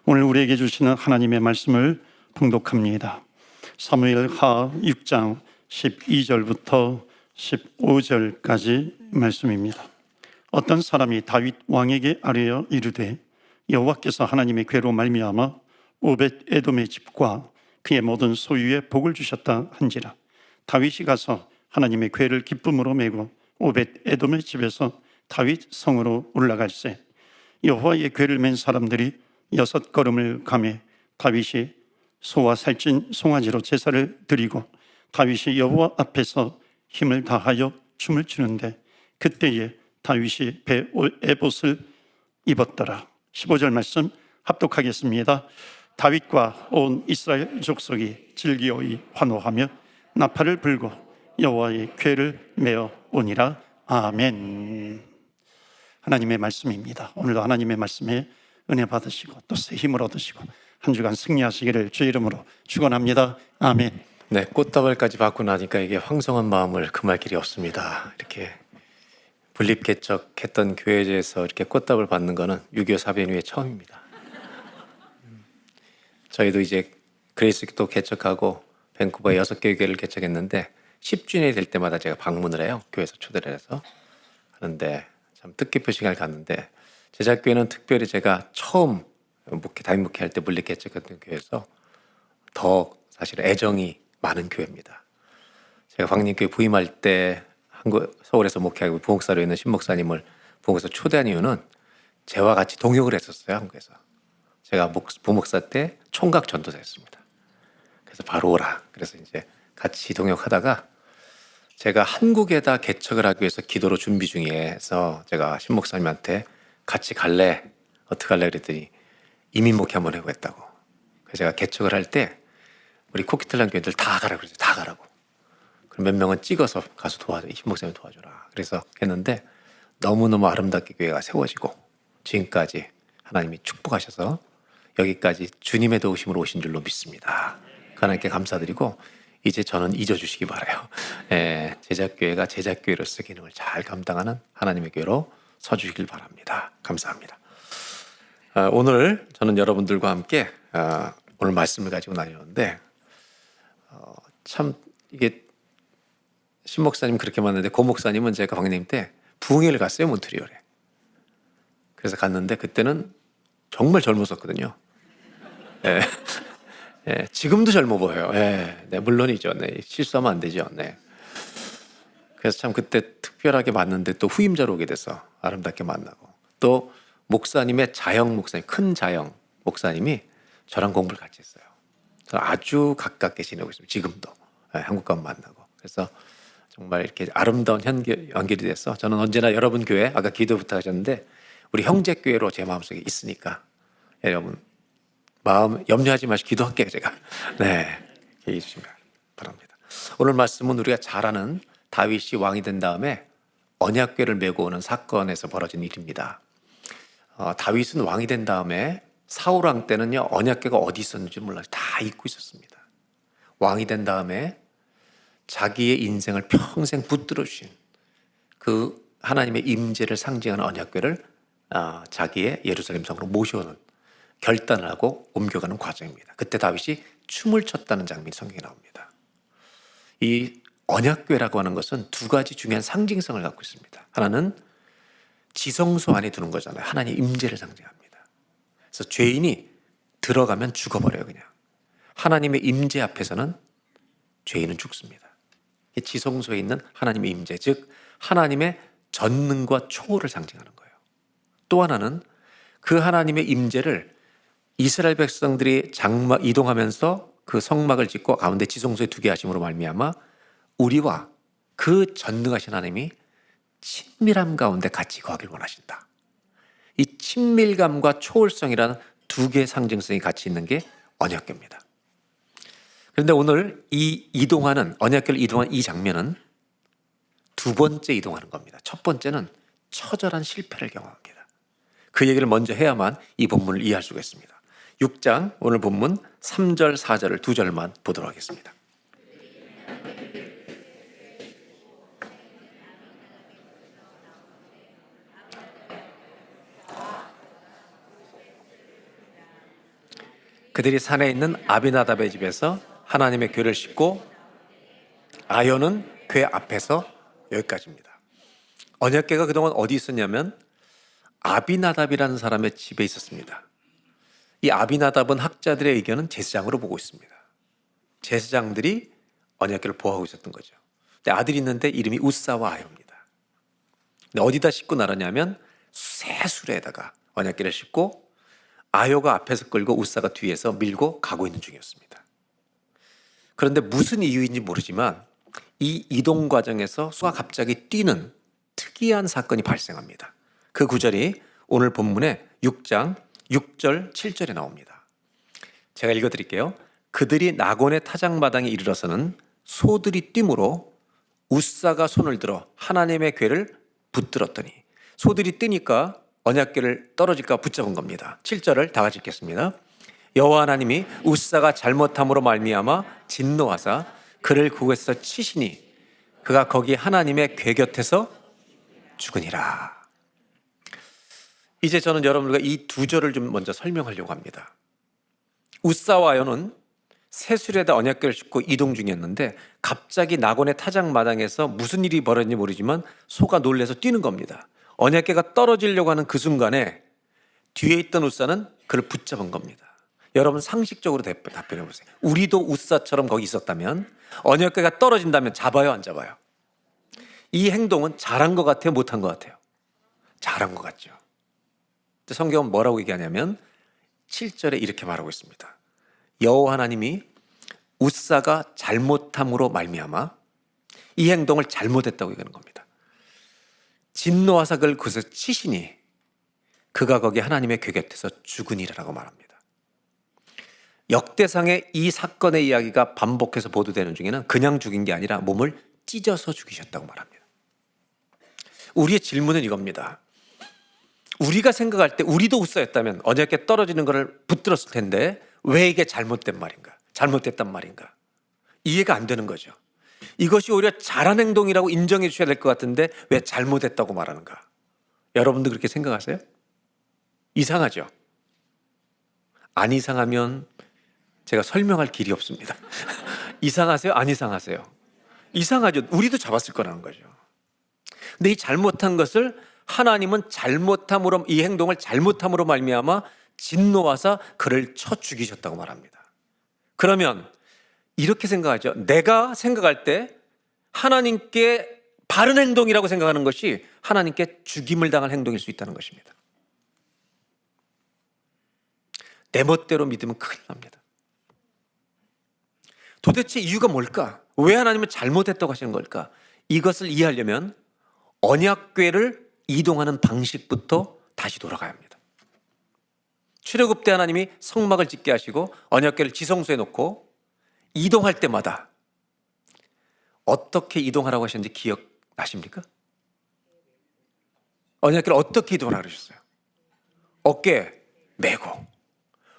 오늘 우리에게 주시는 하나님의 말씀을 봉독합니다. 사무엘하 6장 12절부터 15절까지 말씀입니다. 어떤 사람이 다윗 왕에게 아뢰어 이르되 여호와께서 하나님의 괴로 말미암아 오벳 에돔의 집과 그의 모든 소유에 복을 주셨다 한지라. 다윗이 가서 하나님의 괴를 기쁨으로 메고 오벳 에돔의 집에서 다윗 성으로 올라갈새 여호와의 괴를 맨 사람들이 6걸음을 가매 다윗이 소와 살찐 송아지로 제사를 드리고 다윗이 여호와 앞에서 힘을 다하여 춤을 추는데 그때에 다윗이 배 에봇을 입었더라. 15절 말씀 합독하겠습니다. 다윗과 온 이스라엘 족속이 즐기오이 환호하며 나팔을 불고 여호와의 궤를 메어 오니라. 아멘. 하나님의 말씀입니다. 오늘도 하나님의 말씀에 은혜 받으시고 또 새 힘을 얻으시고 한 주간 승리하시기를 주의 이름으로 축원합니다. 아멘. 네, 꽃다발까지 받고 나니까 이게 황송한 마음을 금할 길이 없습니다. 이렇게 분립개척했던 교회에서 이렇게 꽃다발 받는 거는 6.25 사변 후에 처음입니다. 저희도 이제 그레이스도 개척하고 밴쿠버에 6개 교회를 개척했는데 10주년이 될 때마다 제가 방문을 해요. 교회에서 초대를 해서 하는데 참 뜻깊은 시간을 갖는데 제자교회는 특별히 제가 처음 담임 목회할 때 물리 개척했던 교회에서 더 사실 애정이 많은 교회입니다. 제가 광림교회 부임할 때 서울에서 목회하고 부목사로 있는 신목사님을 부목사 초대한 이유는 저와 같이 동역을 했었어요. 한국에서 제가 부목사 때 총각 전도사였습니다. 그래서 바로 오라. 그래서 이제 같이 동역하다가 제가 한국에다 개척을 하기 위해서 기도로 준비 중에서 제가 신목사님한테 같이 갈래? 어떻게 갈래? 그랬더니 이민 목회 한번 해보겠다고. 그래서 제가 개척을 할 때 우리 코키틀란 교회들 다 가라고 그랬어요. 다 가라고. 그럼 몇 명은 찍어서 가서 도와줘. 신목사님 도와줘라. 그래서 했는데 너무너무 아름답게 교회가 세워지고 지금까지 하나님이 축복하셔서 여기까지 주님의 도우심으로 오신 줄로 믿습니다. 하나님께 감사드리고 이제 저는 잊어주시기 바라요. 제자교회가 제자교회로서 기능을 잘 감당하는 하나님의 교회로 서주시길 바랍니다. 감사합니다. 오늘 저는 여러분들과 함께 오늘 말씀을 가지고 나뉘었는데 참 이게 신목사님 그렇게 만났는데 고목사님은 제가 방님 때 부흥회를 갔어요. 몬트리올에. 그래서 갔는데 그때는 정말 젊었었거든요. 지금도 젊어 보여요. 네, 물론이죠. 네, 실수하면 안 되죠. 네. 그래서 참 그때 특별하게 만났는데 또 후임자로 오게 돼서 아름답게 만나고 또 목사님의 자영 목사님, 큰 자영 목사님이 저랑 공부를 같이 했어요. 아주 가깝게 지내고 있습니다. 지금도 한국 가면 만나고 그래서 정말 이렇게 아름다운 연결이 돼서 저는 언제나 여러분 교회 아까 기도 부탁하셨는데 우리 형제교회로 제 마음속에 있으니까 여러분 마음 염려하지 마시고 기도할게요. 제가 얘기해 주시면 바랍니다. 오늘 말씀은 우리가 잘 아는 다윗이 왕이 된 다음에 언약궤를 메고 오는 사건에서 벌어진 일입니다. 다윗은 왕이 된 다음에 사울 왕 때는요 언약궤가 어디 있었는지 몰라요. 다 잊고 있었습니다. 왕이 된 다음에 자기의 인생을 평생 붙들어 주신 그 하나님의 임재를 상징하는 언약궤를 자기의 예루살렘 성으로 모셔오는 결단을 하고 옮겨가는 과정입니다. 그때 다윗이 춤을 췄다는 장면이 성경에 나옵니다. 이 언약궤라고 하는 것은 두 가지 중요한 상징성을 갖고 있습니다. 하나는 지성소 안에 두는 거잖아요. 하나님의 임재를 상징합니다. 그래서 죄인이 들어가면 죽어버려요. 그냥 하나님의 임재 앞에서는 죄인은 죽습니다. 지성소에 있는 하나님의 임재, 즉 하나님의 전능과 초월을 상징하는 거예요. 또 하나는 그 하나님의 임재를 이스라엘 백성들이 이동하면서 그 성막을 짓고 가운데 지성소에 두게 하심으로 말미암아 우리와 그 전능하신 하나님이 친밀함 가운데 같이 거하길 원하신다. 이 친밀감과 초월성이라는 두 개의 상징성이 같이 있는 게 언약궤입니다. 그런데 오늘 이 언약궤를 이동한 이 장면은 두 번째 이동하는 겁니다. 첫 번째는 처절한 실패를 경험합니다. 그 얘기를 먼저 해야만 이 본문을 이해할 수가 있습니다. 6장 오늘 본문 3절 4절을 두 절만 보도록 하겠습니다. 그들이 산에 있는 아비나답의 집에서 하나님의 궤를 싣고 아연은 궤 앞에서 여기까지입니다. 언약궤가 그동안 어디 있었냐면 아비나답이라는 사람의 집에 있었습니다. 이 아비나답은 학자들의 의견은 제사장으로 보고 있습니다. 제사장들이 언약궤를 보호하고 있었던 거죠. 근데 아들이 있는데 이름이 우사와 아요입니다. 근데 어디다 싣고 나르냐면 새 수레에다가 언약궤를 싣고 아요가 앞에서 끌고 우사가 뒤에서 밀고 가고 있는 중이었습니다. 그런데 무슨 이유인지 모르지만 이 이동 과정에서 수가 갑자기 뛰는 특이한 사건이 발생합니다. 그 구절이 오늘 본문의 6장 6절 7절에 나옵니다. 제가 읽어드릴게요. 그들이 나곤의 타작마당에 이르러서는 소들이 뛰므로 우사가 손을 들어 하나님의 궤를 붙들었더니 소들이 뛰니까 언약궤를 떨어질까 붙잡은 겁니다. 7절을 다 같이 읽겠습니다. 여호와 하나님이 우사가 잘못함으로 말미암아 진노하사 그를 그곳에서 치시니 그가 거기 하나님의 궤 곁에서 죽으니라. 이제 저는 여러분들과 이 두 절을 좀 먼저 설명하려고 합니다. 우사와 아요는 새수레에다 언약궤를 싣고 이동 중이었는데 갑자기 나곤의 타작마당에서 무슨 일이 벌어졌는지 모르지만 소가 놀라서 뛰는 겁니다. 언약궤가 떨어지려고 하는 그 순간에 뒤에 있던 우사는 그를 붙잡은 겁니다. 여러분 상식적으로 답변해 보세요. 우리도 우사처럼 거기 있었다면 언약궤가 떨어진다면 잡아요, 안 잡아요? 이 행동은 잘한 것 같아요, 못한 것 같아요? 잘한 것 같죠. 성경은 뭐라고 얘기하냐면 7절에 이렇게 말하고 있습니다. 여호와 하나님이 우사가 잘못함으로 말미암아 이 행동을 잘못했다고 얘기하는 겁니다. 진노하사 그를 그곳에서 치시니 그가 거기 하나님의 궤 곁에서 죽으니라라고 말합니다. 역대상의 이 사건의 이야기가 반복해서 보도되는 중에는 그냥 죽인 게 아니라 몸을 찢어서 죽이셨다고 말합니다. 우리의 질문은 이겁니다. 우리가 생각할 때 우리도 우사였다면 언약궤 떨어지는 것을 붙들었을 텐데 왜 이게 잘못된 말인가? 잘못됐단 말인가? 이해가 안 되는 거죠. 이것이 오히려 잘한 행동이라고 인정해 주셔야 될 것 같은데 왜 잘못했다고 말하는가? 여러분도 그렇게 생각하세요? 이상하죠? 안 이상하면 제가 설명할 길이 없습니다. 이상하세요? 안 이상하세요? 이상하죠. 우리도 잡았을 거라는 거죠. 근데 이 잘못한 것을 하나님은 잘못함으로 이 행동을 잘못함으로 말미암아 진노하사 그를 쳐 죽이셨다고 말합니다. 그러면 이렇게 생각하죠. 내가 생각할 때 하나님께 바른 행동이라고 생각하는 것이 하나님께 죽임을 당할 행동일 수 있다는 것입니다. 내 멋대로 믿으면 큰일 납니다. 도대체 이유가 뭘까? 왜 하나님은 잘못했다고 하시는 걸까? 이것을 이해하려면 언약궤를 이동하는 방식부터 다시 돌아가야 합니다. 출애굽 때 하나님이 성막을 짓게 하시고 언약궤를 지성소에 놓고 이동할 때마다 어떻게 이동하라고 하셨는지 기억나십니까? 언약궤를 어떻게 이동하라고 그러셨어요? 어깨에 메고.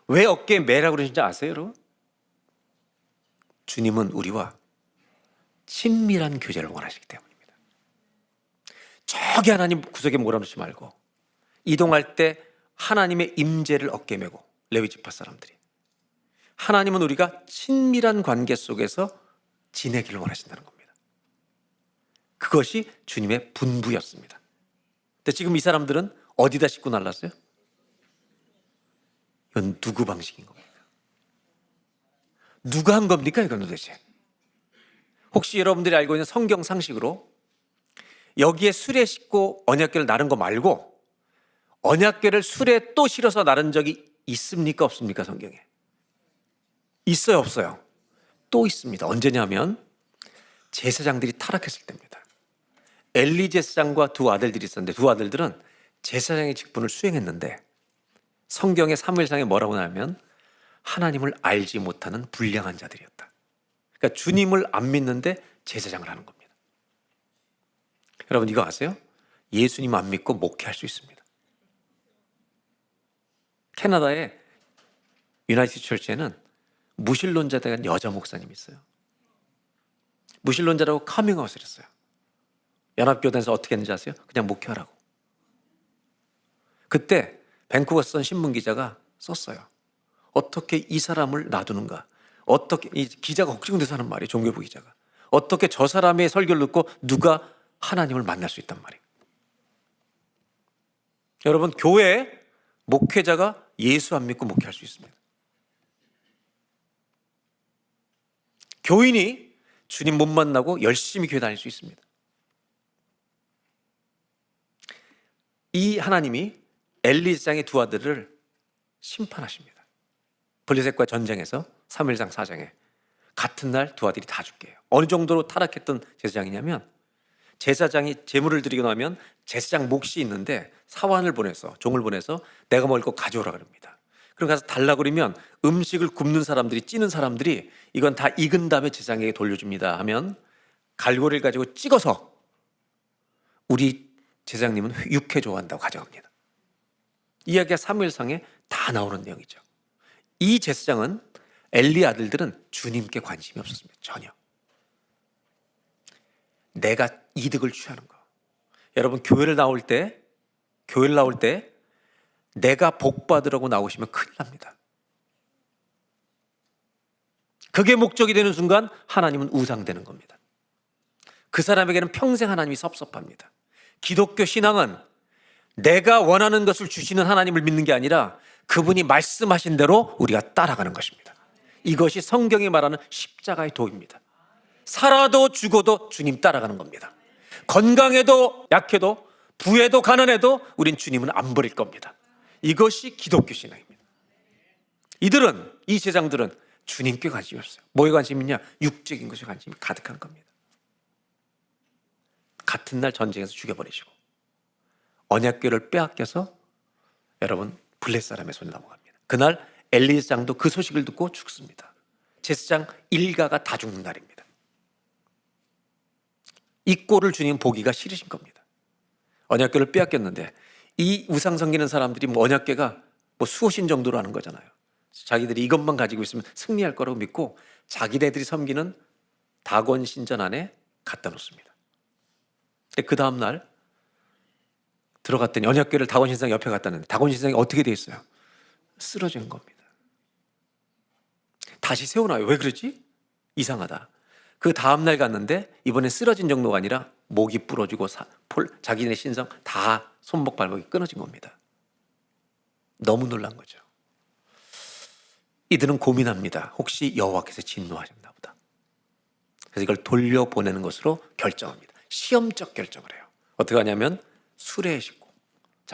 왜 어깨에 메라고 그러신지 아세요, 여러분? 주님은 우리와 친밀한 교제를 원하시기 때문입니다. 저기 하나님 구석에 몰아놓지 말고 이동할 때 하나님의 임재를 어깨에 메고, 레위 지파 사람들이 하나님은 우리가 친밀한 관계 속에서 지내기를 원하신다는 겁니다. 그것이 주님의 분부였습니다. 근데 지금 이 사람들은 어디다 싣고 날랐어요? 이건 누구 방식인 겁니까? 누가 한 겁니까 이건 도대체? 혹시 여러분들이 알고 있는 성경 상식으로 여기에 수레 싣고 언약궤를 나른 거 말고 언약궤를 수레에 또 실어서 나른 적이 있습니까 없습니까 성경에? 있어요 없어요? 또 있습니다. 언제냐면 제사장들이 타락했을 때입니다. 엘리 제사장과 두 아들들이 있었는데 두 아들들은 제사장의 직분을 수행했는데 성경의 사무엘상에 뭐라고 나오면 하나님을 알지 못하는 불량한 자들이었다. 그러니까 주님을 안 믿는데 제사장을 하는 겁니다. 여러분 이거 아세요? 예수님 안 믿고 목회할 수 있습니다. 캐나다의 유나이티드 처치에는 무신론자에 대한 여자 목사님이 있어요. 무신론자라고 카밍아웃을 했어요. 연합교단에서 어떻게 했는지 아세요? 그냥 목회하라고. 그때 밴쿠버 선 신문 기자가 썼어요. 어떻게 이 사람을 놔두는가? 어떻게, 이 기자가 걱정돼서 하는 말이에요. 종교부 기자가. 어떻게 저 사람의 설교를 듣고 누가 하나님을 만날 수 있단 말이에요. 여러분, 교회 목회자가 예수 안 믿고 목회할 수 있습니다. 교인이 주님 못 만나고 열심히 교회 다닐 수 있습니다. 이 하나님이 엘리 제사장의 두 아들을 심판하십니다. 블레셋과 전쟁에서 3일장 4장에 같은 날 두 아들이 다 죽게 해요. 어느 정도로 타락했던 제사장이냐면, 제사장이 제물을 드리고 나면 제사장 몫이 있는데 사환을 보내서, 종을 보내서 내가 먹을 거 가져오라 그럽니다. 그럼 가서 달라고 그러면 음식을 굽는 사람들이, 찌는 사람들이 이건 다 익은 다음에 제사장에게 돌려줍니다 하면 갈고리를 가지고 찍어서 우리 제사장님은 육회 좋아한다고 가져갑니다. 이야기가 사무엘상에 다 나오는 내용이죠. 이 제사장은, 엘리 아들들은 주님께 관심이 없었습니다. 전혀. 내가 이득을 취하는 거. 여러분, 교회를 나올 때 내가 복 받으라고 나오시면 큰일 납니다. 그게 목적이 되는 순간 하나님은 우상되는 겁니다. 그 사람에게는 평생 하나님이 섭섭합니다. 기독교 신앙은 내가 원하는 것을 주시는 하나님을 믿는 게 아니라 그분이 말씀하신 대로 우리가 따라가는 것입니다. 이것이 성경이 말하는 십자가의 도입니다. 살아도 죽어도 주님 따라가는 겁니다. 건강해도 약해도 부해도 가난해도 우린 주님은 안 버릴 겁니다. 이것이 기독교 신앙입니다. 이 제사장들은 주님께 관심이 없어요. 뭐에 관심이 있냐? 육적인 것에 관심이 가득한 겁니다. 같은 날 전쟁에서 죽여버리시고 언약궤를 빼앗겨서 여러분 블레 사람의 손에 넘어갑니다. 그날 엘리 제사장도 그 소식을 듣고 죽습니다. 제사장 일가가 다 죽는 날입니다. 이 꼴을 주님 보기가 싫으신 겁니다. 언약궤를 빼앗겼는데 이 우상 섬기는 사람들이 언약궤가 수호신 정도로 하는 거잖아요. 자기들이 이것만 가지고 있으면 승리할 거라고 믿고 자기네들이 섬기는 다곤 신전 안에 갖다 놓습니다. 그 다음 날 들어갔더니 언약궤를 다곤 신상 옆에 갖다 놨는데 다곤 신상이 어떻게 돼 있어요? 쓰러진 겁니다. 다시 세워놔요. 왜 그러지? 이상하다. 그 다음 날 갔는데 이번엔 쓰러진 정도가 아니라 목이 부러지고 자기네 신상 다 손목 발목이 끊어진 겁니다. 너무 놀란 거죠. 이들은 고민합니다. 혹시 여호와께서 진노하셨나 보다. 그래서 이걸 돌려보내는 것으로 결정합니다. 시험적 결정을 해요. 어떻게 하냐면 수레에 싣고,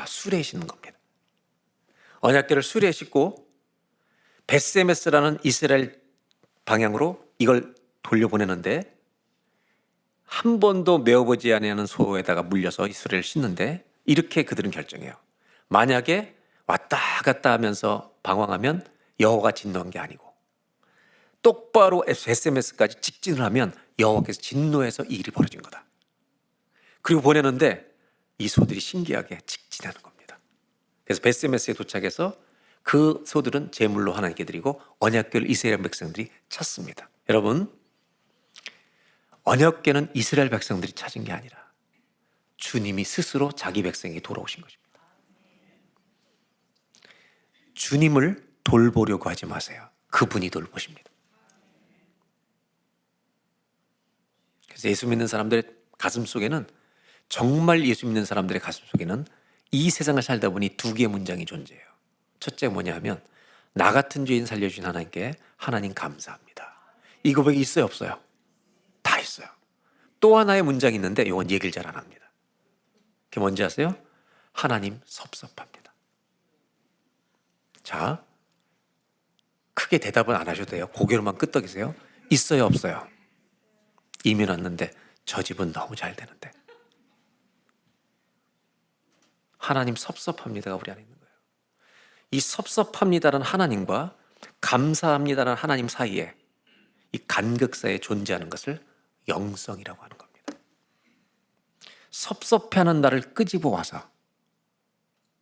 수레에 싣는 겁니다. 언약궤를 수레에 싣고 베스메스라는 이스라엘 방향으로 이걸 돌려보내는데 한 번도 메어보지 아니하는 소에다가 물려서 이 수레를 싣는데 이렇게 그들은 결정해요. 만약에 왔다 갔다 하면서 방황하면 여호와가 진노한 게 아니고 똑바로 SMS까지 직진을 하면 여호와께서 진노해서 이 일이 벌어진 거다. 그리고 보내는데 이 소들이 신기하게 직진하는 겁니다. 그래서 베스메스에 도착해서 그 소들은 제물로 하나님께 드리고 언약궤를 이스라엘 백성들이 찾습니다. 여러분, 언약궤는 이스라엘 백성들이 찾은 게 아니라 주님이 스스로 자기 백성에게 돌아오신 것입니다. 주님을 돌보려고 하지 마세요. 그분이 돌보십니다. 그래서 예수 믿는 사람들의 가슴 속에는, 정말 예수 믿는 사람들의 가슴 속에는 이 세상을 살다 보니 두 개의 문장이 존재해요. 첫째가 뭐냐 하면 나 같은 죄인 살려주신 하나님께 하나님 감사합니다. 이 고백이 있어요, 없어요? 다 있어요. 또 하나의 문장이 있는데 이건 얘기를 잘 안 합니다. 그게 뭔지 아세요? 하나님 섭섭합니다. 자, 크게 대답은 안 하셔도 돼요. 고개로만 끄덕이세요. 있어요, 없어요? 이미 왔는데 저 집은 너무 잘 되는데. 하나님 섭섭합니다가 우리 안에 있는 거예요. 이 섭섭합니다라는 하나님과 감사합니다라는 하나님 사이에 이 간극 사이에 존재하는 것을 영성이라고 하는 겁니다. 섭섭해하는 나를 끄집어 와서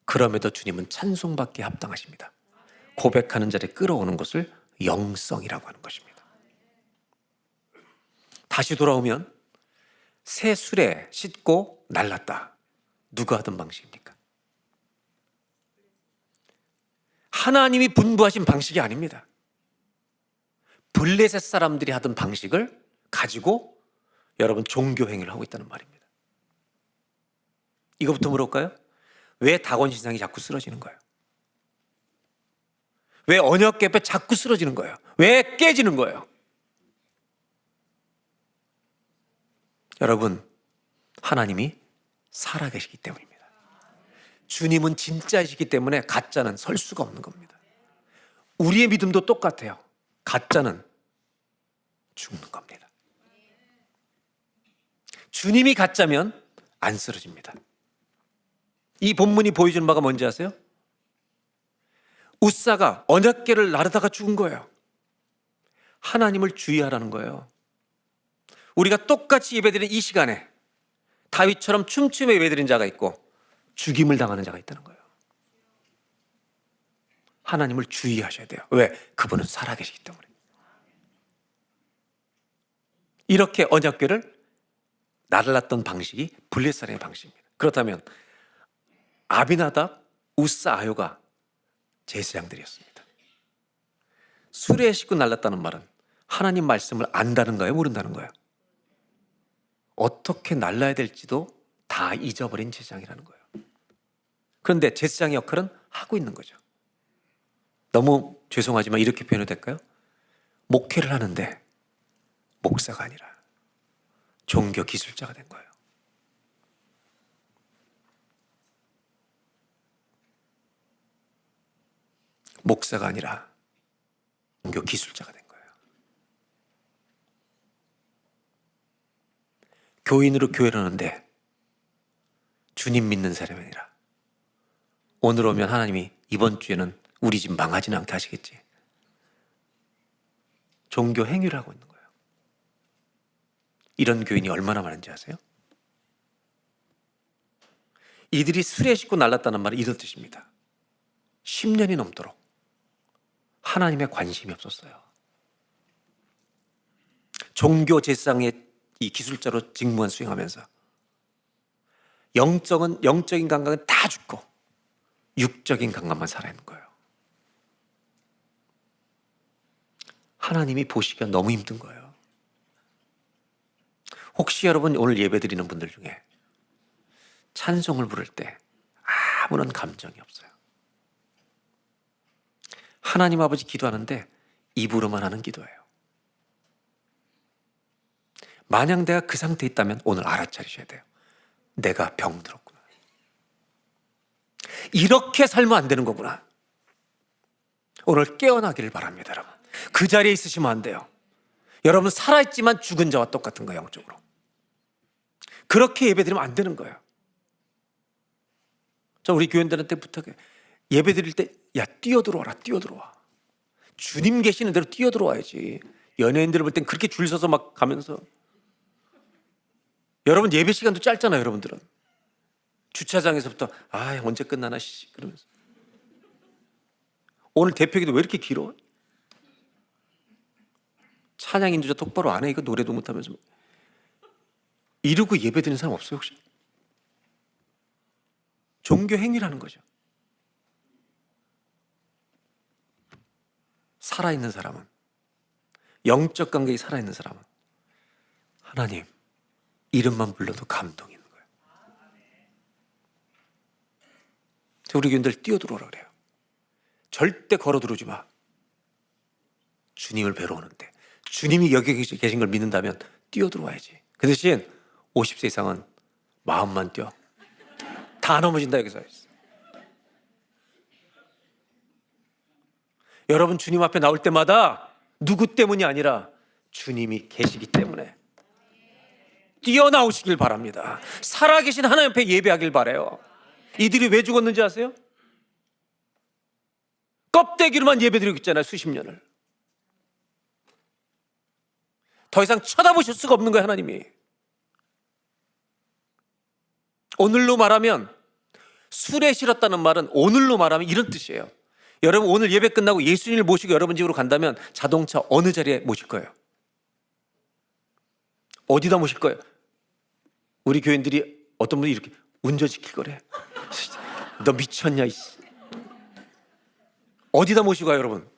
그럼에도 주님은 찬송받기에 합당하십니다. 고백하는 자를 끌어오는 것을 영성이라고 하는 것입니다. 다시 돌아오면 새 수레 싣고 날랐다. 누가 하던 방식입니까? 하나님이 분부하신 방식이 아닙니다. 블레셋 사람들이 하던 방식을 가지고 여러분 종교 행위를 하고 있다는 말입니다. 이거부터 물어볼까요? 왜 다곤 신상이 자꾸 쓰러지는 거예요? 왜 언약 궤배 자꾸 쓰러지는 거예요? 왜 깨지는 거예요? 여러분, 하나님이 살아계시기 때문입니다. 주님은 진짜이시기 때문에 가짜는 설 수가 없는 겁니다. 우리의 믿음도 똑같아요. 가짜는 죽는 겁니다. 주님이 가짜면 안 쓰러집니다. 이 본문이 보여주는 바가 뭔지 아세요? 웃사가 언약궤를 나르다가 죽은 거예요. 하나님을 주의하라는 거예요. 우리가 똑같이 예배드리는 이 시간에 다윗처럼 춤추며 예배드리는 자가 있고 죽임을 당하는 자가 있다는 거예요. 하나님을 주의하셔야 돼요. 왜? 그분은 살아계시기 때문에. 이렇게 언약궤를 날랐던 방식이 블레셋의 방식입니다. 그렇다면 아비나답, 웃사, 아요가 제사장들이었습니다. 수레에 싣고 날랐다는 말은 하나님 말씀을 안다는 거예요? 모른다는 거예요? 어떻게 날라야 될지도 다 잊어버린 제사장이라는 거예요. 그런데 제사장의 역할은 하고 있는 거죠. 너무 죄송하지만 이렇게 표현해도 될까요? 목회를 하는데 목사가 아니라 종교 기술자가 된 거예요. 목사가 아니라 종교 기술자가 된 거예요. 교인으로 교회를 하는데 주님 믿는 사람이 아니라 오늘 오면 하나님이 이번 주에는 우리 집 망하지는 않게 하시겠지. 종교 행위를 하고 있는 거예요. 이런 교인이 얼마나 많은지 아세요? 이들이 수레에 싣고 날랐다는 말은 이런 뜻입니다. 10년이 넘도록 하나님의 관심이 없었어요. 종교 제사장의 이 기술자로 직무만 수행하면서 영적인 감각은 다 죽고 육적인 감각만 살아있는 거예요. 하나님이 보시기가 너무 힘든 거예요. 혹시 여러분 오늘 예배드리는 분들 중에 찬송을 부를 때 아무런 감정이 없어요. 하나님 아버지 기도하는데 입으로만 하는 기도예요. 만약 내가 그 상태에 있다면 오늘 알아차리셔야 돼요. 내가 병들었구나. 이렇게 살면 안 되는 거구나. 오늘 깨어나기를 바랍니다, 여러분. 그 자리에 있으시면 안 돼요. 여러분 살아있지만 죽은 자와 똑같은 거예요, 영적으로. 그렇게 예배드리면 안 되는 거예요. 저 우리 교인들한테 부탁해. 예배드릴 때 야 뛰어들어와라, 뛰어들어와. 주님 계시는 대로 뛰어들어와야지. 연예인들을 볼 땐 그렇게 줄 서서 막 가면서. 여러분 예배 시간도 짧잖아요, 여러분들은. 주차장에서부터 언제 끝나나 씨 그러면서. 오늘 대표기도 왜 이렇게 길어? 찬양 인도자 똑바로 안 해. 이거 노래도 못하면서. 이러고 예배 드리는 사람 없어요, 혹시? 종교 행위라는 거죠. 살아있는 사람은, 영적 감각이 살아있는 사람은 하나님 이름만 불러도 감동이 있는 거예요. 우리 교인들 뛰어들어오라 그래요. 절대 걸어 들어오지 마. 주님을 뵈러 오는데 주님이 여기 계신 걸 믿는다면 뛰어들어와야지. 그 대신 50세 이상은 마음만 뛰어. 다 넘어진다 여기서. 여러분 주님 앞에 나올 때마다 누구 때문이 아니라 주님이 계시기 때문에 뛰어나오시길 바랍니다. 살아계신 하나님 앞에 예배하길 바라요. 이들이 왜 죽었는지 아세요? 껍데기로만 예배드리고 있잖아요, 수십 년을. 더 이상 쳐다보실 수가 없는 거예요, 하나님이. 오늘로 말하면, 술에 실었다는 말은 오늘로 말하면 이런 뜻이에요. 여러분 오늘 예배 끝나고 예수님을 모시고 여러분 집으로 간다면 자동차 어느 자리에 모실 거예요? 어디다 모실 거예요? 우리 교인들이 어떤 분이 이렇게 운전시킬 거래. 너 미쳤냐? 어디다 모시고 가요, 여러분?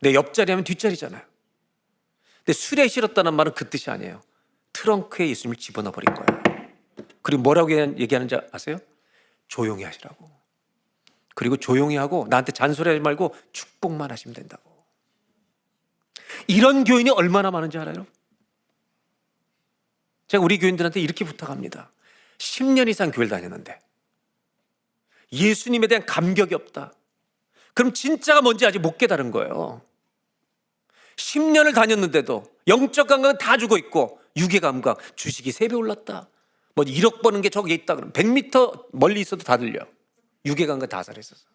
내 옆자리 하면 뒷자리잖아요. 근데 술에 실었다는 말은 그 뜻이 아니에요. 트렁크에 예수님을 집어넣어 버린 거예요. 그리고 뭐라고 얘기하는지 아세요? 조용히 하시라고. 그리고 조용히 하고 나한테 잔소리하지 말고 축복만 하시면 된다고. 이런 교인이 얼마나 많은지 알아요? 제가 우리 교인들한테 이렇게 부탁합니다. 10년 이상 교회를 다녔는데 예수님에 대한 감격이 없다. 그럼 진짜가 뭔지 아직 못 깨달은 거예요. 10년을 다녔는데도 영적 감각은 다 죽어 있고 육의 감각, 주식이 3배 올랐다. 뭐 1억 버는 게 저기 있다 그러면 100m 멀리 있어도 다 들려. 육의 감각 다 살아있어서.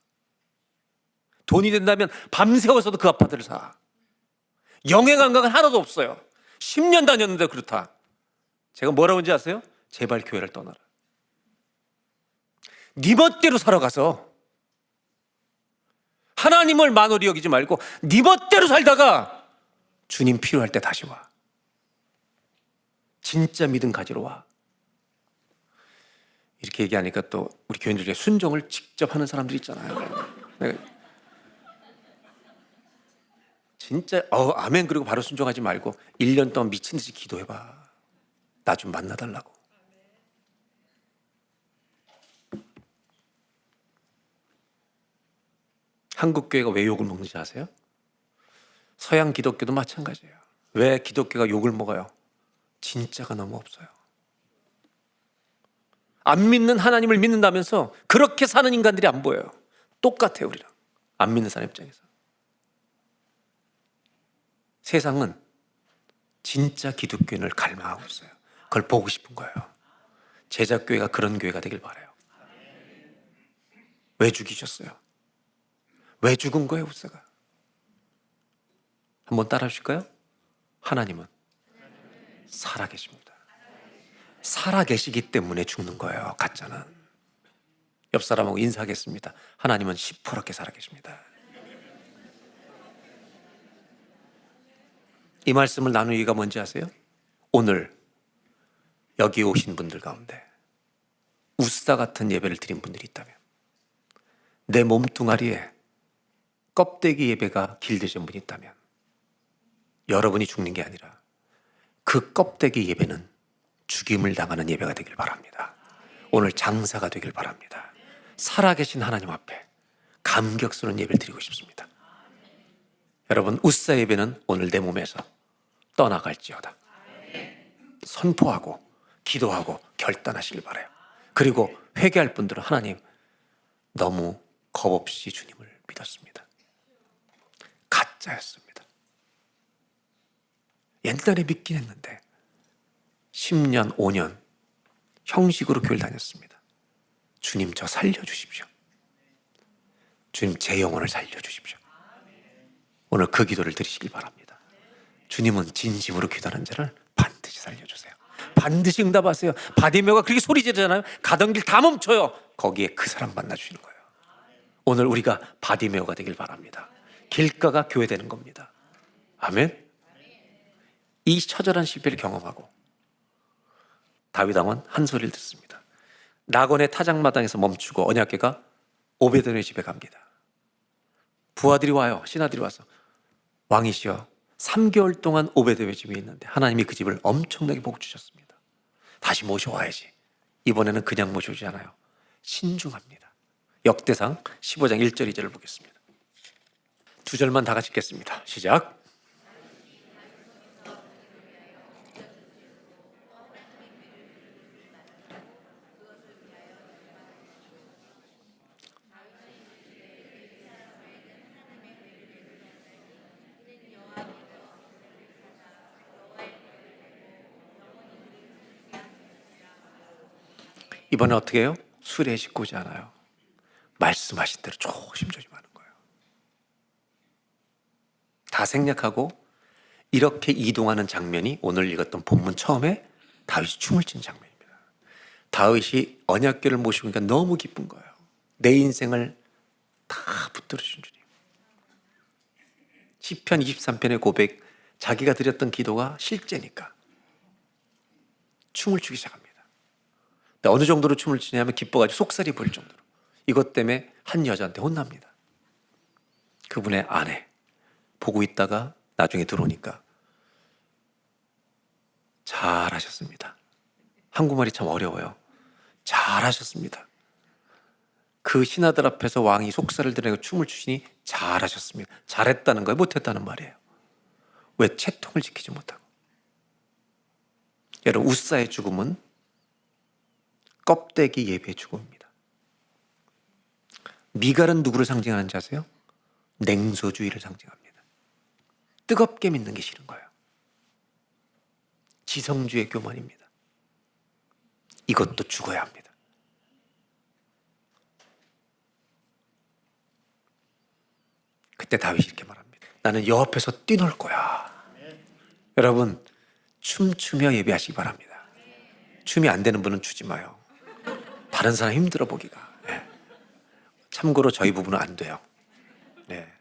돈이 된다면 밤새워서도 그 아파트를 사. 영의 감각은 하나도 없어요. 10년 다녔는데 그렇다. 제가 뭐라고 하는지 아세요? 제발 교회를 떠나라. 네 멋대로 살아가서 하나님을 만홀히 여기지 말고 네 멋대로 살다가 주님 필요할 때 다시 와. 진짜 믿음 가지러 와. 이렇게 얘기하니까 또 우리 교인들 중에 순종을 직접 하는 사람들이 있잖아요. 내가 진짜 아멘 그리고 바로 순종하지 말고 1년 동안 미친 듯이 기도해봐. 나 좀 만나달라고. 한국 교회가 왜 욕을 먹는지 아세요? 서양 기독교도 마찬가지예요. 왜 기독교가 욕을 먹어요? 진짜가 너무 없어요. 안 믿는 하나님을 믿는다면서 그렇게 사는 인간들이 안 보여요. 똑같아요, 우리랑. 안 믿는 사람 입장에서. 세상은 진짜 기독교인을 갈망하고 있어요. 그걸 보고 싶은 거예요. 제자교회가 그런 교회가 되길 바라요. 왜 죽이셨어요? 왜 죽은 거예요, 우사가? 한번 따라 하실까요? 하나님은 살아계십니다. 살아계시기 때문에 죽는 거예요, 가짜는. 옆 사람하고 인사하겠습니다. 하나님은 시퍼렇게 살아계십니다. 이 말씀을 나눈 이유가 뭔지 아세요? 오늘 여기 오신 분들 가운데 우사 같은 예배를 드린 분들이 있다면 내 몸뚱아리에 껍데기 예배가 길들여진 분이 있다면 여러분이 죽는 게 아니라 그 껍데기 예배는 죽임을 당하는 예배가 되길 바랍니다. 오늘 장사가 되길 바랍니다. 살아계신 하나님 앞에 감격스러운 예배를 드리고 싶습니다. 여러분, 우사 예배는 오늘 내 몸에서 떠나갈지어다. 선포하고 기도하고 결단하시길 바라요. 그리고 회개할 분들은 하나님 너무 겁없이 주님을 믿었습니다. 가짜였습니다. 옛날에 믿긴 했는데 10년, 5년 형식으로 교회를 다녔습니다. 주님 저 살려주십시오. 주님 제 영혼을 살려주십시오. 오늘 그 기도를 드리시길 바랍니다. 주님은 진심으로 기도하는 자를 반드시 살려주세요. 반드시 응답하세요. 바디메오가 그렇게 소리 지르잖아요. 가던 길 다 멈춰요. 거기에 그 사람 만나주시는 거예요. 오늘 우리가 바디메오가 되길 바랍니다. 길가가 교회 되는 겁니다. 아멘. 이 처절한 실패를 경험하고 다윗 왕은 한 소리를 듣습니다. 낙원의 타작마당에서 멈추고 언약궤가 오베드의 집에 갑니다. 부하들이 와요. 신하들이 와서 왕이시여 3개월 동안 오베드의 집에 있는데 하나님이 그 집을 엄청나게 복 주셨습니다. 다시 모셔와야지. 이번에는 그냥 모셔오지 않아요. 신중합니다. 역대상 15장 1절 2절을 보겠습니다. 2절만 다 같이 읽겠습니다. 시작. 이번에 어떻게 해요? 술에 짓고지 않아요. 말씀하신 대로 조심조심 하는 거예요. 다 생략하고 이렇게 이동하는 장면이 오늘 읽었던 본문 처음에 다윗이 춤을 춘 장면입니다. 다윗이 언약궤를 모시고 있으니까 너무 기쁜 거예요. 내 인생을 다 붙들어 주신 주님. 시편 23편의 고백, 자기가 드렸던 기도가 실제니까 춤을 추기 시작합니다. 어느 정도로 춤을 추냐면 기뻐가지고 속살이 보일 정도로. 이것 때문에 한 여자한테 혼납니다. 그분의 아내 보고 있다가 나중에 들어오니까 잘하셨습니다. 한국말이 참 어려워요. 잘하셨습니다. 그 신하들 앞에서 왕이 속살을 드러내고 춤을 추시니 잘하셨습니다. 잘했다는 거예요? 못했다는 말이에요? 왜? 채통을 지키지 못하고. 여러분, 우사의 죽음은 껍데기 예배의 죽음입니다. 미갈은 누구를 상징하는지 아세요? 냉소주의를 상징합니다. 뜨겁게 믿는 게 싫은 거예요. 지성주의 교만입니다. 이것도 죽어야 합니다. 그때 다윗이 이렇게 말합니다. 나는 여호와께서 뛰놀 거야. 여러분, 춤추며 예배하시기 바랍니다. 춤이 안 되는 분은 추지 마요. 다른 사람 힘들어 보기가. 네. 참고로 저희 부부는 안 돼요. 네.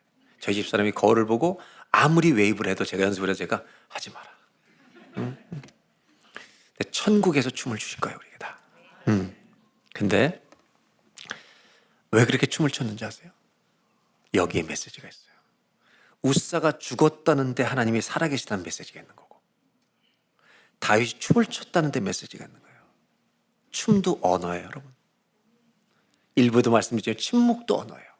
저희 집사람이 거울을 보고 아무리 웨이브를 해도 제가 연습을 해도 제가 하지 마라. 근데 천국에서 춤을 추실 거예요, 우리가 다. 근데 왜 그렇게 춤을 췄는지 아세요? 여기에 메시지가 있어요. 우사가 죽었다는데 하나님이 살아계시다는 메시지가 있는 거고, 다윗이 춤을 췄다는데 메시지가 있는 거예요. 춤도 언어예요, 여러분. 일부에도 말씀드렸지만 침묵도 언어예요.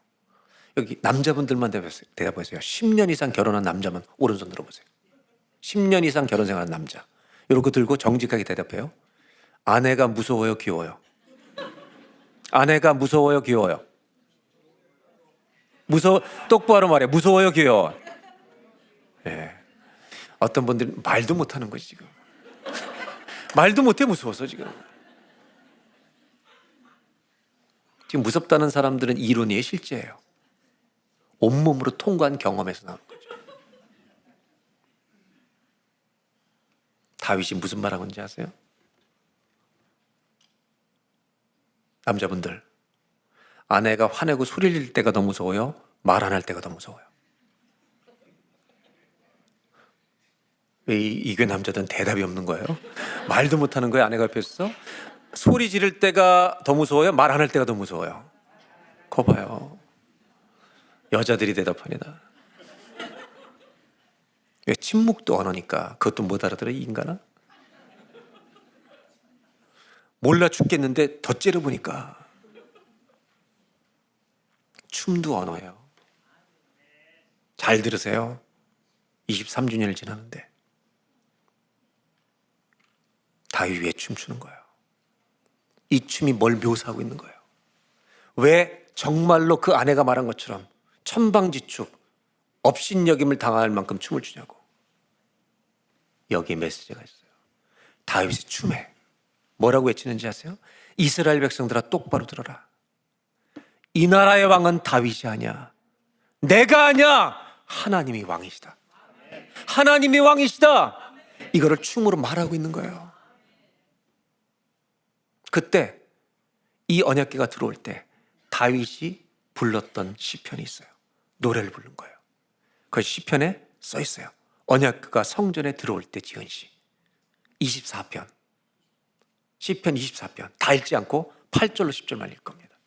여기 남자분들만 대답하세요. 10년 이상 결혼한 남자만 오른손 들어보세요. 10년 이상 결혼 생활한 남자. 이렇게 들고 정직하게 대답해요. 아내가 무서워요, 귀여워요? 아내가 무서워요, 귀여워요? 똑바로 말해. 무서워요, 귀여워? 예. 어떤 분들은 말도 못하는 거지 지금. 말도 못해, 무서워서 지금. 지금 무섭다는 사람들은 이론이에요, 실제예요. 온몸으로 통과한 경험에서 나오는 거죠. 다윗이 무슨 말하고 있는지 아세요? 남자분들, 아내가 화내고 소리 질 때가 더 무서워요? 말 안 할 때가 더 무서워요? 왜 이 교회 남자들은 대답이 없는 거예요? 말도 못하는 거예요, 아내가 옆에 있어서? 소리 지를 때가 더 무서워요? 말 안 할 때가 더 무서워요? 거 봐요. 여자들이 대답합니다. 왜? 침묵도 언어니까. 그것도 못 알아들어, 이 인간아? 몰라 죽겠는데 더 째려보니까. 춤도 언어예요. 잘 들으세요. 23주년을 지나는데 다윗이 왜 춤추는 거예요? 이 춤이 뭘 묘사하고 있는 거예요? 왜 정말로 그 아내가 말한 것처럼 천방지축, 업신여김을 당할 만큼 춤을 추냐고. 여기에 메시지가 있어요. 다윗의 춤에 뭐라고 외치는지 아세요? 이스라엘 백성들아, 똑바로 들어라. 이 나라의 왕은 다윗이 아니야. 내가 아니야. 하나님이 왕이시다. 하나님이 왕이시다. 이거를 춤으로 말하고 있는 거예요. 그때 이 언약궤가 들어올 때 다윗이 불렀던 시편이 있어요. 노래를 부른 거예요. 그 시편에 써 있어요. 언약궤가 성전에 들어올 때 지은 시 24편, 시편 24편 다 읽지 않고 8절로 10절만 읽을 겁니다.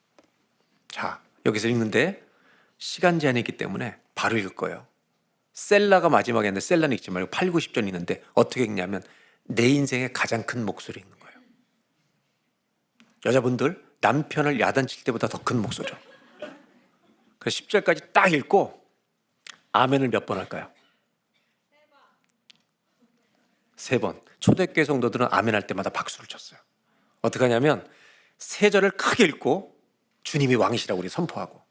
자, 여기서 읽는데 시간 제한이 있기 때문에 바로 읽을 거예요. 셀라가 마지막에 있는데 셀라는 읽지 말고 8, 9, 10절 읽는데 어떻게 읽냐면 내 인생의 가장 큰 목소리 읽는 거예요. 여자분들 남편을 야단칠 때보다 더 큰 목소리죠. 그래서 10절까지 딱 읽고 아멘을 몇 번 할까요? 3번. 초대교회 성도들은 아멘 할 때마다 박수를 쳤어요. 어떻게 하냐면 3절을 크게 읽고 주님이 왕이시라고 우리 선포하고.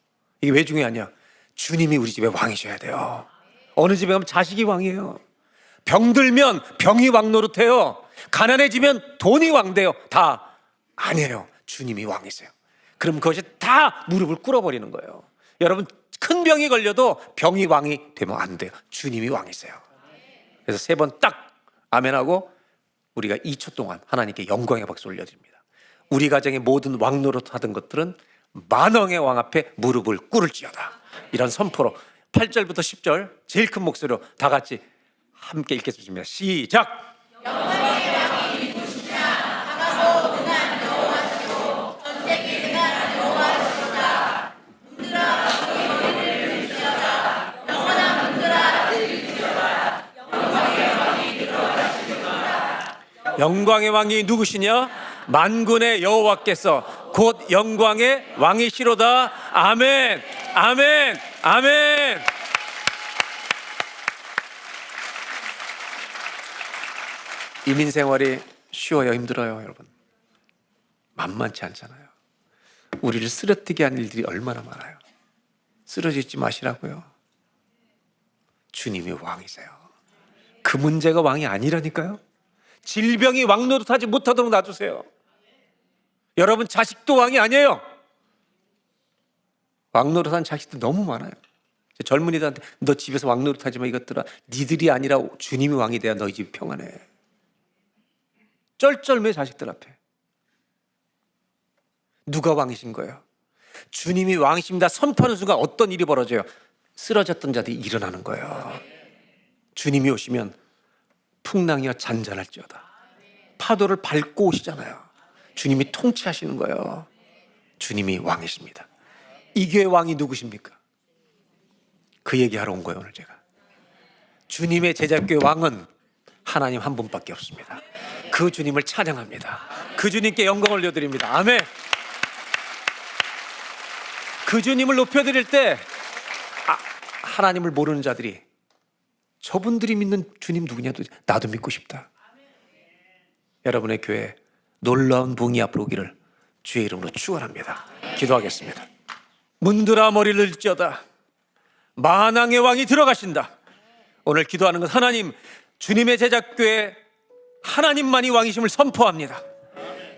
이게 왜 중요하냐? 주님이 우리 집에 왕이셔야 돼요. 어느 집에 가면 자식이 왕이에요. 병들면 병이 왕 노릇해요. 가난해지면 돈이 왕 돼요. 다 아니에요. 주님이 왕이세요. 그럼 그것이 다 무릎을 꿇어버리는 거예요. 여러분, 큰 병이 걸려도 병이 왕이 되면 안 돼요. 주님이 왕이세요. 그래서 3번 딱 아멘하고 우리가 2초 동안 하나님께 영광의 박수 올려드립니다. 우리 가정의 모든 왕 노릇 하던 것들은 만왕의 왕 앞에 무릎을 꿇을지어다. 이런 선포로 8절부터 10절 제일 큰 목소리로 다 같이 함께 읽겠습니다. 시작! 영광의 왕이 누구시냐? 만군의 여호와께서 곧 영광의 왕이시로다. 아멘, 아멘, 아멘. 이민 생활이 쉬워요, 힘들어요, 여러분? 만만치 않잖아요. 우리를 쓰러뜨게 한 일들이 얼마나 많아요. 쓰러지지 마시라고요. 주님이 왕이세요. 그 문제가 왕이 아니라니까요. 질병이 왕 노릇하지 못하도록 놔두세요. 여러분, 자식도 왕이 아니에요. 왕 노릇한 자식도 너무 많아요. 젊은이들한테 너 집에서 왕 노릇하지 마, 이것들아. 니들이 아니라 주님이 왕이 돼야 너희 집이 평안해. 쩔쩔매 자식들 앞에. 누가 왕이신 거예요? 주님이 왕이십니다 선포하는 순간 어떤 일이 벌어져요? 쓰러졌던 자들이 일어나는 거예요. 주님이 오시면 풍랑이여 잔잔할지어다. 파도를 밟고 오시잖아요. 주님이 통치하시는 거예요. 주님이 왕이십니다. 이 교회 왕이 누구십니까? 그 얘기하러 온 거예요, 오늘 제가. 주님의 제자교회 왕은 하나님 한 분밖에 없습니다. 그 주님을 찬양합니다. 그 주님께 영광을 올려드립니다. 아멘. 그 주님을 높여드릴 때 하나님을 모르는 자들이 저분들이 믿는 주님 누구냐? 나도 믿고 싶다. 여러분의 교회 놀라운 부흥이 앞으로 오기를 주의 이름으로 축원합니다. 기도하겠습니다. 문들아 머리를 들지어다. 만왕의 왕이 들어가신다. 오늘 기도하는 것, 하나님, 주님의 제자교회 하나님만이 왕이심을 선포합니다.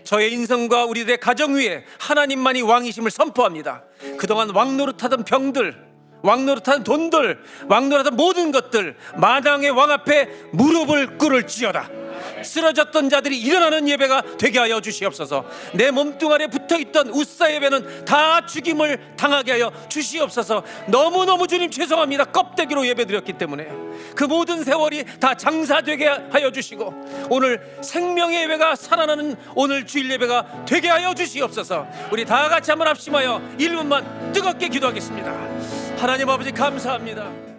저의 인생과 우리들의 가정 위에 하나님만이 왕이심을 선포합니다. 그동안 왕노릇하던 병들, 왕노릇하던 돈들, 왕노릇하던 모든 것들, 마당의 왕 앞에 무릎을 꿇을지어다. 쓰러졌던 자들이 일어나는 예배가 되게 하여 주시옵소서. 내 몸뚱아리에 붙어있던 우사 예배는 다 죽임을 당하게 하여 주시옵소서. 너무너무 주님 죄송합니다. 껍데기로 예배드렸기 때문에 그 모든 세월이 다 장사되게 하여 주시고 오늘 생명의 예배가 살아나는 오늘 주일 예배가 되게 하여 주시옵소서. 우리 다 같이 한번 합심하여 1분만 뜨겁게 기도하겠습니다. 하나님 아버지 감사합니다.